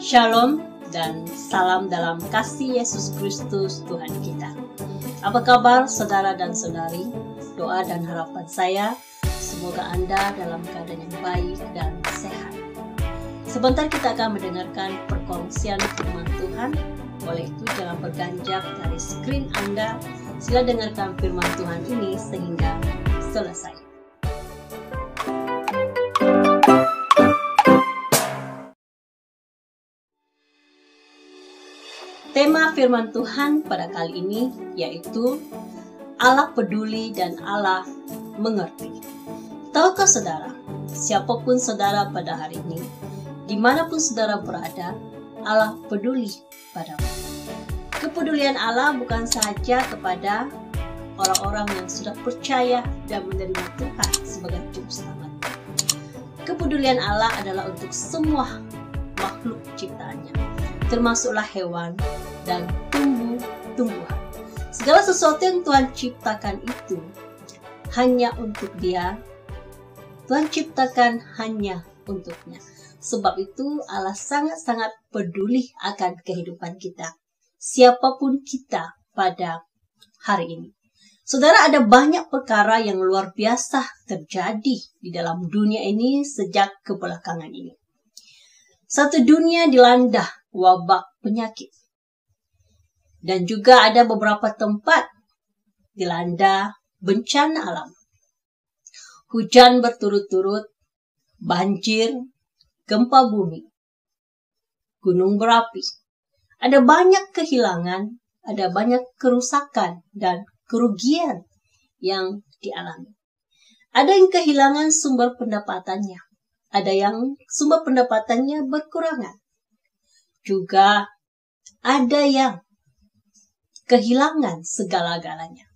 Shalom dan salam dalam kasih Yesus Kristus Tuhan kita. Apa kabar saudara dan saudari? Doa dan harapan saya, semoga Anda dalam keadaan yang baik dan sehat. Sebentar kita akan mendengarkan perkongsian firman Tuhan. Oleh itu jangan berganjak dari screen Anda. Sila dengarkan firman Tuhan ini sehingga selesai. Tema firman Tuhan pada kali ini yaitu Allah peduli dan Allah mengerti. Tahukah saudara, siapapun saudara pada hari ini, dimanapun saudara berada, Allah peduli padamu. Kepedulian Allah bukan saja kepada orang-orang yang sudah percaya dan menerima Tuhan sebagai Juru Selamat. Kepedulian Allah adalah untuk semua makhluk ciptaannya, termasuklah hewan dan tumbuh-tumbuhan. Segala sesuatu yang Tuhan ciptakan itu hanya untuk Dia. Tuhan ciptakan hanya untuknya. Sebab itu Allah sangat-sangat peduli akan kehidupan kita, siapapun kita pada hari ini. Saudara, ada banyak perkara yang luar biasa terjadi di dalam dunia ini sejak kebelakangan ini. Satu dunia dilanda wabak penyakit. Dan juga ada beberapa tempat dilanda bencana alam. Hujan berturut-turut, banjir, gempa bumi, gunung berapi. Ada banyak kehilangan, ada banyak kerusakan dan kerugian yang dialami. Ada yang kehilangan sumber pendapatannya. Ada yang sumber pendapatannya berkurangan. Juga ada yang kehilangan segala-galanya.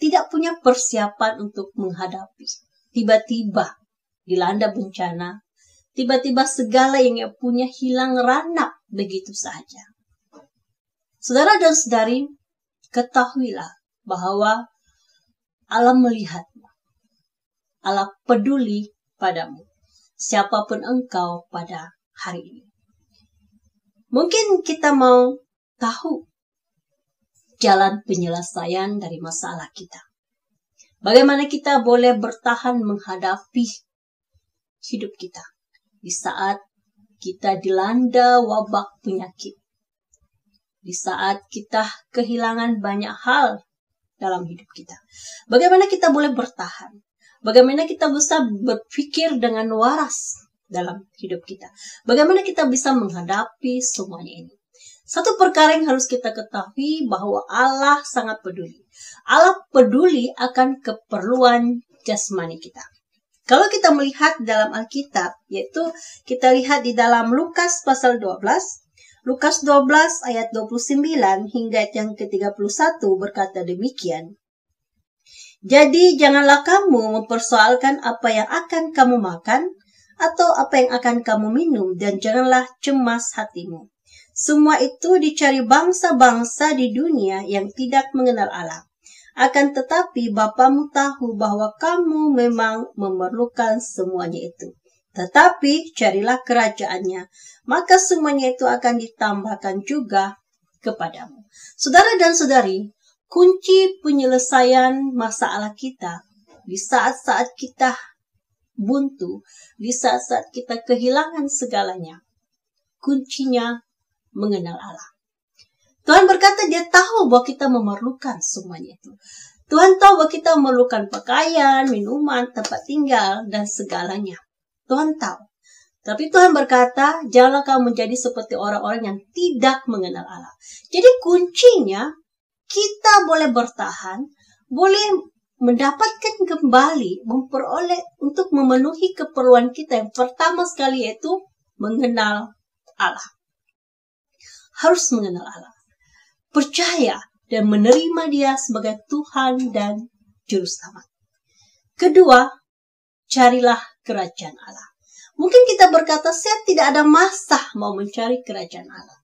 Tidak punya persiapan untuk menghadapi. Tiba-tiba dilanda bencana. Tiba-tiba segala yang ia punya hilang ranap begitu saja. Saudara dan saudari, ketahuilah bahwa Allah melihatmu. Allah peduli padamu, siapapun engkau pada hari ini. Mungkin kita mau tahu jalan penyelesaian dari masalah kita. Bagaimana kita boleh bertahan menghadapi hidup kita di saat kita dilanda wabak penyakit. Di saat kita kehilangan banyak hal dalam hidup kita. Bagaimana kita boleh bertahan? Bagaimana kita bisa berpikir dengan waras dalam hidup kita? Bagaimana kita bisa menghadapi semuanya ini? Satu perkara yang harus kita ketahui bahwa Allah sangat peduli. Allah peduli akan keperluan jasmani kita. Kalau kita melihat dalam Alkitab, yaitu kita lihat di dalam Lukas pasal 12, Lukas 12 ayat 29 hingga ayat yang ke-31 berkata demikian. Jadi janganlah kamu mempersoalkan apa yang akan kamu makan atau apa yang akan kamu minum, dan janganlah cemas hatimu. Semua itu dicari bangsa-bangsa di dunia yang tidak mengenal Allah. Akan tetapi Bapamu tahu bahwa kamu memang memerlukan semuanya itu. Tetapi carilah kerajaannya, maka semuanya itu akan ditambahkan juga kepadamu. Saudara dan saudari, kunci penyelesaian masalah kita di saat-saat kita buntu, di saat-saat kita kehilangan segalanya, kuncinya mengenal Allah. Tuhan berkata Dia tahu bahwa kita memerlukan semuanya itu. Tuhan tahu bahwa kita memerlukan pakaian, minuman, tempat tinggal, dan segalanya. Tuhan tahu. Tapi Tuhan berkata, janganlah kamu menjadi seperti orang-orang yang tidak mengenal Allah. Jadi kuncinya, kita boleh bertahan, boleh mendapatkan kembali, memperoleh untuk memenuhi keperluan kita. Yang pertama sekali yaitu mengenal Allah. Harus mengenal Allah. Percaya dan menerima Dia sebagai Tuhan dan Juru Selamat. Kedua, carilah kerajaan Allah. Mungkin kita berkata, saya tidak ada masa mau mencari kerajaan Allah.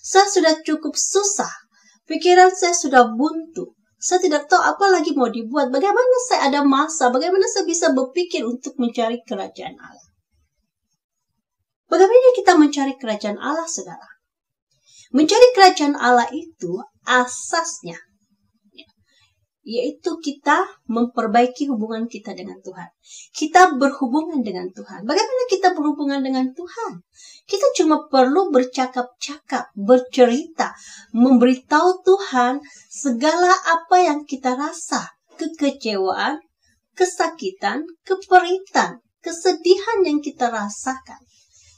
Saya sudah cukup susah. Pikiran saya sudah buntu. Saya tidak tahu apa lagi mau dibuat. Bagaimana saya ada masa? Bagaimana saya bisa berpikir untuk mencari kerajaan Allah? Bagaimana kita mencari kerajaan Allah, saudara? Mencari kerajaan Allah itu asasnya, yaitu kita memperbaiki hubungan kita dengan Tuhan. Kita berhubungan dengan Tuhan. Bagaimana kita berhubungan dengan Tuhan? Kita cuma perlu bercakap-cakap, bercerita, memberitahu Tuhan segala apa yang kita rasa. Kekecewaan, kesakitan, keperitan, kesedihan yang kita rasakan.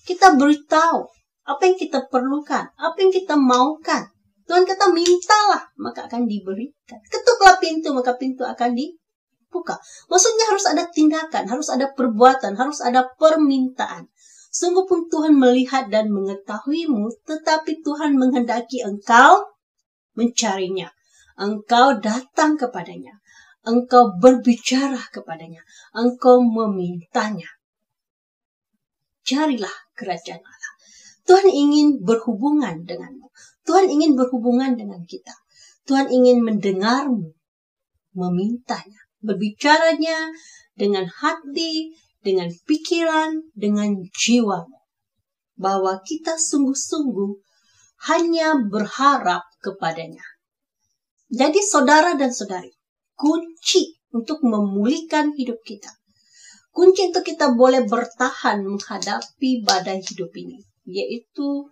Kita beritahu apa yang kita perlukan, apa yang kita maukan. Tuhan kata, mintalah, maka akan diberikan. Ketuklah pintu, maka pintu akan dibuka. Maksudnya harus ada tindakan, harus ada perbuatan, harus ada permintaan. Sungguh pun Tuhan melihat dan mengetahuimu, tetapi Tuhan menghendaki engkau mencarinya. Engkau datang kepadanya. Engkau berbicara kepadanya. Engkau memintanya. Carilah kerajaan Allah. Tuhan ingin berhubungan denganmu. Tuhan ingin berhubungan dengan kita. Tuhan ingin mendengarmu, memintanya, berbicaranya dengan hati, dengan pikiran, dengan jiwamu. Bahwa kita sungguh-sungguh hanya berharap kepadanya. Jadi saudara dan saudari, kunci untuk memulihkan hidup kita, kunci untuk kita boleh bertahan menghadapi badai hidup ini, yaitu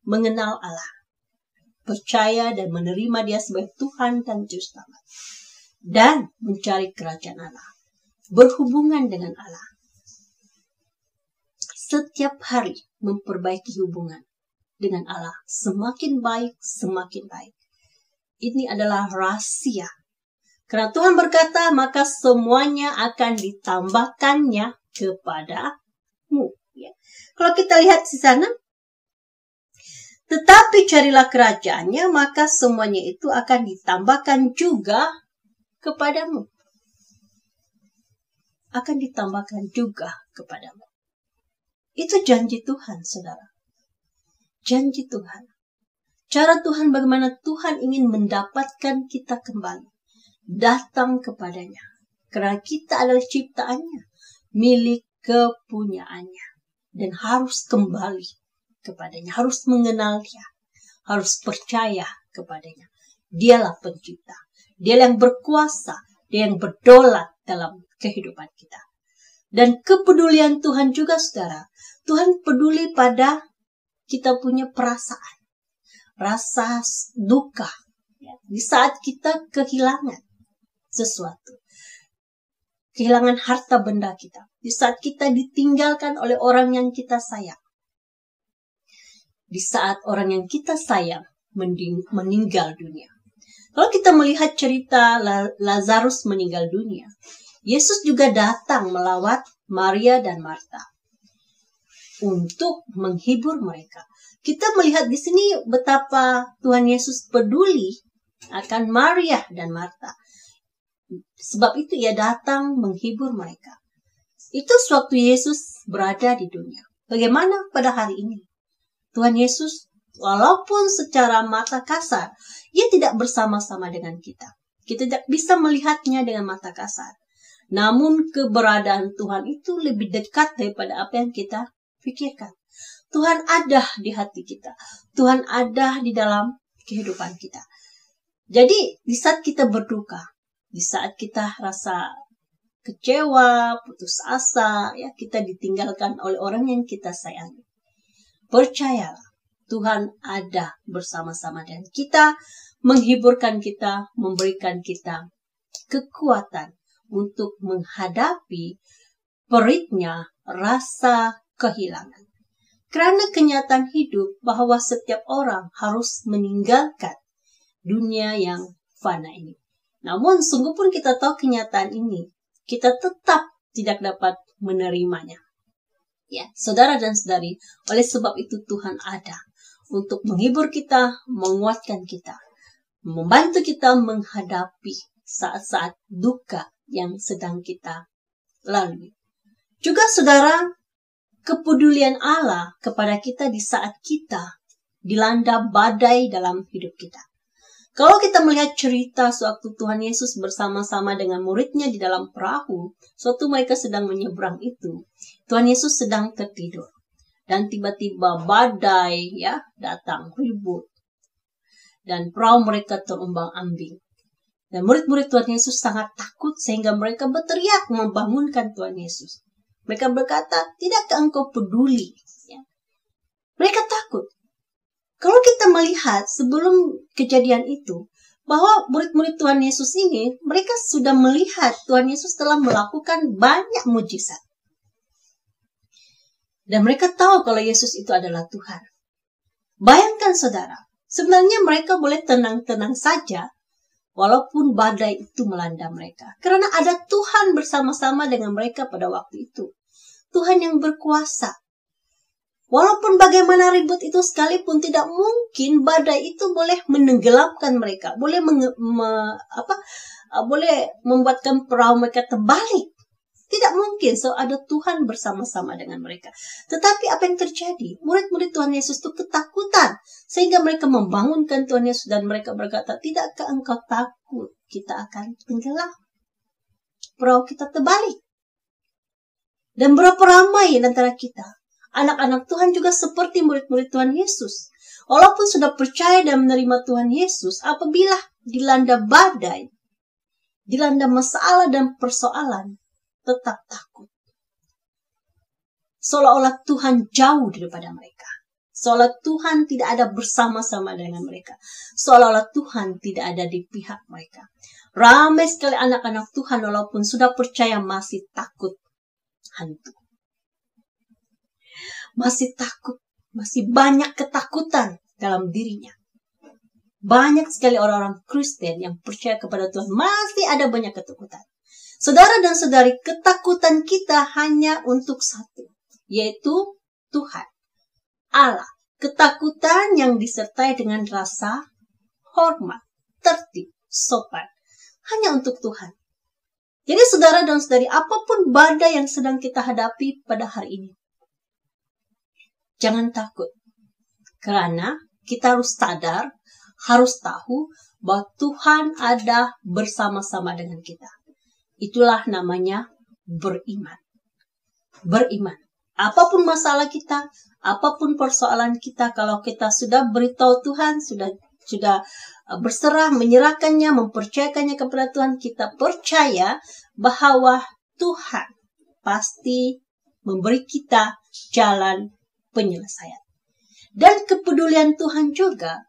mengenal Allah, percaya dan menerima Dia sebagai Tuhan dan Juru Selamat, dan mencari kerajaan Allah, berhubungan dengan Allah. Setiap hari memperbaiki hubungan dengan Allah, semakin baik, semakin baik. Ini adalah rahasia. Karena Tuhan berkata, maka semuanya akan ditambahkannya kepadamu. Ya. Kalau kita lihat di sana, tetapi carilah kerajaannya, maka semuanya itu akan ditambahkan juga kepadamu. Akan ditambahkan juga kepadamu. Itu janji Tuhan, saudara. Janji Tuhan. Cara Tuhan bagaimana Tuhan ingin mendapatkan kita kembali. Datang kepadanya. Karena kita adalah ciptaannya. Milik kepunyaannya. Dan harus kembali kepadanya. Harus mengenal Dia. Harus percaya kepadanya. Dialah pencipta. Dia yang berkuasa. Dia yang berdaulat dalam kehidupan kita. Dan kepedulian Tuhan juga, saudara. Tuhan peduli pada kita punya perasaan. Rasa duka. Ya, di saat kita kehilangan sesuatu. Kehilangan harta benda kita. Di saat kita ditinggalkan oleh orang yang kita sayang. Di saat orang yang kita sayang meninggal dunia. Kalau kita melihat cerita Lazarus meninggal dunia, Yesus juga datang melawat Maria dan Marta untuk menghibur mereka. Kita melihat di sini betapa Tuhan Yesus peduli akan Maria dan Marta. Sebab itu Ia datang menghibur mereka. Itu sewaktu Yesus berada di dunia. Bagaimana pada hari ini? Tuhan Yesus, walaupun secara mata kasar, Ia tidak bersama-sama dengan kita. Kita tidak bisa melihatnya dengan mata kasar. Namun keberadaan Tuhan itu lebih dekat daripada apa yang kita pikirkan. Tuhan ada di hati kita. Tuhan ada di dalam kehidupan kita. Jadi di saat kita berduka, di saat kita rasa kecewa, putus asa, ya kita ditinggalkan oleh orang yang kita sayangi. Percayalah, Tuhan ada bersama-sama dengan kita, menghiburkan kita, memberikan kita kekuatan untuk menghadapi peritnya rasa kehilangan. Karena kenyataan hidup bahwa setiap orang harus meninggalkan dunia yang fana ini. Namun sungguh pun kita tahu kenyataan ini, kita tetap tidak dapat menerimanya. Ya, saudara dan saudari, oleh sebab itu Tuhan ada untuk menghibur kita, menguatkan kita, membantu kita menghadapi saat-saat duka yang sedang kita lalui. Juga saudara, kepedulian Allah kepada kita di saat kita dilanda badai dalam hidup kita. Kalau kita melihat cerita sewaktu Tuhan Yesus bersama-sama dengan muridnya di dalam perahu, suatu mereka sedang menyeberang itu, Tuhan Yesus sedang tertidur. Dan tiba-tiba badai ya datang, ribut. Dan perahu mereka terombang-ambing. Dan murid-murid Tuhan Yesus sangat takut sehingga mereka berteriak membangunkan Tuhan Yesus. Mereka berkata, tidakkah engkau peduli? Ya. Mereka takut. Kalau kita melihat sebelum kejadian itu, bahwa murid-murid Tuhan Yesus ini, mereka sudah melihat Tuhan Yesus telah melakukan banyak mujizat. Dan mereka tahu kalau Yesus itu adalah Tuhan. Bayangkan saudara, sebenarnya mereka boleh tenang-tenang saja, walaupun badai itu melanda mereka. Karena ada Tuhan bersama-sama dengan mereka pada waktu itu. Tuhan yang berkuasa. Walaupun bagaimana ribut itu sekalipun, tidak mungkin badai itu boleh menenggelamkan mereka. Boleh boleh membuatkan perahu mereka terbalik. Tidak mungkin, so ada Tuhan bersama-sama dengan mereka. Tetapi apa yang terjadi? Murid-murid Tuhan Yesus itu ketakutan. Sehingga mereka membangunkan Tuhan Yesus dan mereka berkata, tidakkah engkau takut kita akan tenggelam? Perahu kita terbalik. Dan berapa ramai antara kita. Anak-anak Tuhan juga seperti murid-murid Tuhan Yesus. Walaupun sudah percaya dan menerima Tuhan Yesus, apabila dilanda badai, dilanda masalah dan persoalan, tetap takut. Seolah-olah Tuhan jauh daripada mereka. Seolah Tuhan tidak ada bersama-sama dengan mereka. Seolah-olah Tuhan tidak ada di pihak mereka. Ramai sekali anak-anak Tuhan walaupun sudah percaya masih takut hantu. Masih takut. Masih banyak ketakutan dalam dirinya. Banyak sekali orang-orang Kristen yang percaya kepada Tuhan masih ada banyak ketakutan. Saudara dan saudari, ketakutan kita hanya untuk satu, yaitu Tuhan, Allah. Ketakutan yang disertai dengan rasa hormat, tertib, sopan, hanya untuk Tuhan. Jadi saudara dan saudari, apapun badai yang sedang kita hadapi pada hari ini, jangan takut. Karena kita harus sadar, harus tahu bahwa Tuhan ada bersama-sama dengan kita. Itulah namanya beriman. Beriman. Apapun masalah kita, apapun persoalan kita, kalau kita sudah beritahu Tuhan, sudah berserah, menyerahkannya, mempercayakannya kepada Tuhan, kita percaya bahwa Tuhan pasti memberi kita jalan penyelesaian. Dan kepedulian Tuhan juga,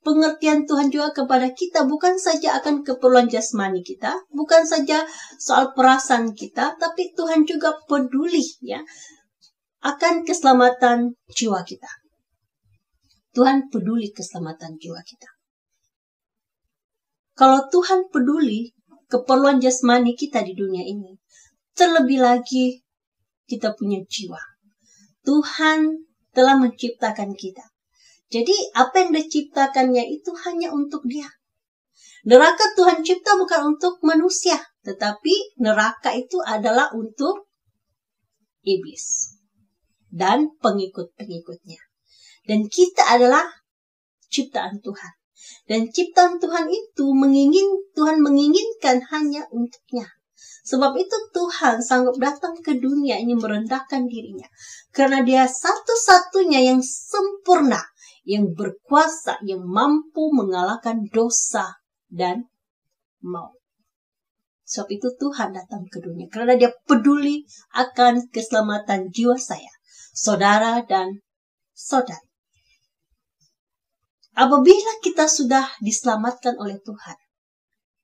pengertian Tuhan juga kepada kita bukan saja akan keperluan jasmani kita, bukan saja soal perasaan kita, tapi Tuhan juga peduli ya akan keselamatan jiwa kita. Tuhan peduli keselamatan jiwa kita. Kalau Tuhan peduli keperluan jasmani kita di dunia ini, terlebih lagi kita punya jiwa. Tuhan telah menciptakan kita. Jadi apa yang diciptakannya itu hanya untuk dia. Neraka Tuhan cipta bukan untuk manusia. Tetapi neraka itu adalah untuk iblis. Dan pengikut-pengikutnya. Dan kita adalah ciptaan Tuhan. Dan ciptaan Tuhan itu Tuhan menginginkan hanya untuknya. Sebab itu Tuhan sanggup datang ke dunia ini merendahkan dirinya. Karena dia satu-satunya yang sempurna. Yang berkuasa, yang mampu mengalahkan dosa dan maut. Sebab itu Tuhan datang ke dunia. Karena dia peduli akan keselamatan jiwa saya, saudara dan saudari. Apabila kita sudah diselamatkan oleh Tuhan,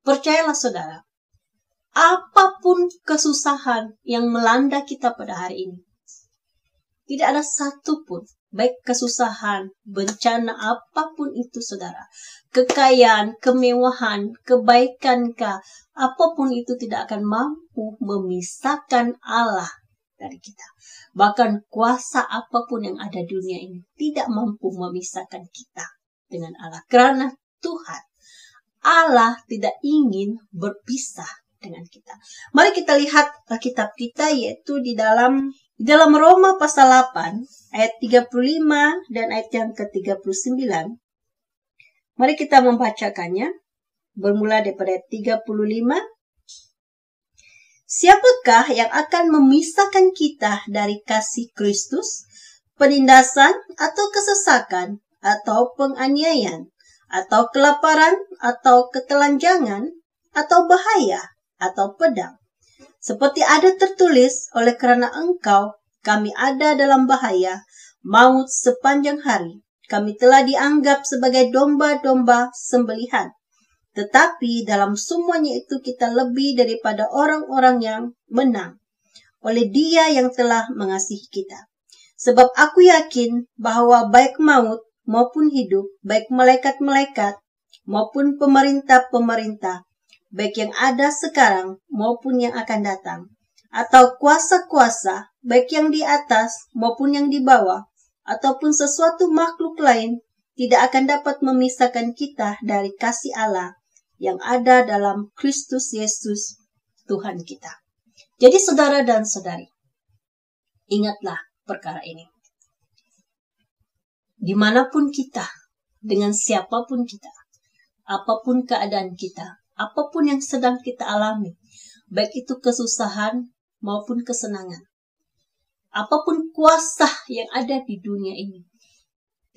percayalah saudara, apapun kesusahan yang melanda kita pada hari ini, tidak ada satupun, baik kesusahan, bencana, apapun itu saudara. Kekayaan, kemewahan, kebaikan, apapun itu tidak akan mampu memisahkan Allah dari kita. Bahkan kuasa apapun yang ada di dunia ini tidak mampu memisahkan kita dengan Allah. Karena Tuhan, Allah tidak ingin berpisah dengan kita. Mari kita lihat kitab kita, yaitu di dalam Roma pasal 8 ayat 35 dan ayat yang ke-39. Mari kita membacakannya. Bermula daripada ayat 35. Siapakah yang akan memisahkan kita dari kasih Kristus? penindasan atau kesesakan, atau penganiayaan, atau kelaparan, atau ketelanjangan, atau bahaya, atau pedang. Seperti ada tertulis, oleh karena engkau, kami ada dalam bahaya, maut sepanjang hari. Kami telah dianggap sebagai domba-domba sembelihan. Tetapi dalam semuanya itu kita lebih daripada orang-orang yang menang, oleh Dia yang telah mengasihi kita. Sebab aku yakin bahwa baik maut maupun hidup, baik malaikat-malaikat maupun pemerintah-pemerintah, baik yang ada sekarang maupun yang akan datang, atau kuasa-kuasa, baik yang di atas maupun yang di bawah, ataupun sesuatu makhluk lain, tidak akan dapat memisahkan kita dari kasih Allah yang ada dalam Kristus Yesus Tuhan kita. Jadi saudara dan saudari, ingatlah perkara ini. Dimanapun kita, dengan siapapun kita, apapun keadaan kita, apapun yang sedang kita alami, baik itu kesusahan maupun kesenangan, apapun kuasa yang ada di dunia ini,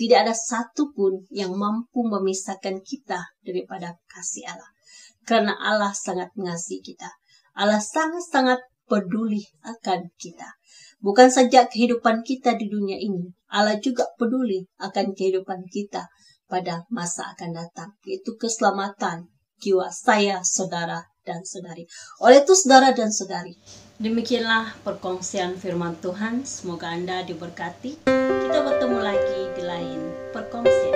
tidak ada satupun yang mampu memisahkan kita daripada kasih Allah. Karena Allah sangat mengasihi kita. Allah sangat-sangat peduli akan kita. Bukan saja kehidupan kita di dunia ini, Allah juga peduli akan kehidupan kita pada masa akan datang, yaitu keselamatan jiwa saya, saudara, dan saudari. Oleh itu saudara dan saudari, demikianlah perkongsian firman Tuhan. Semoga Anda diberkati. Kita bertemu lagi di lain perkongsian.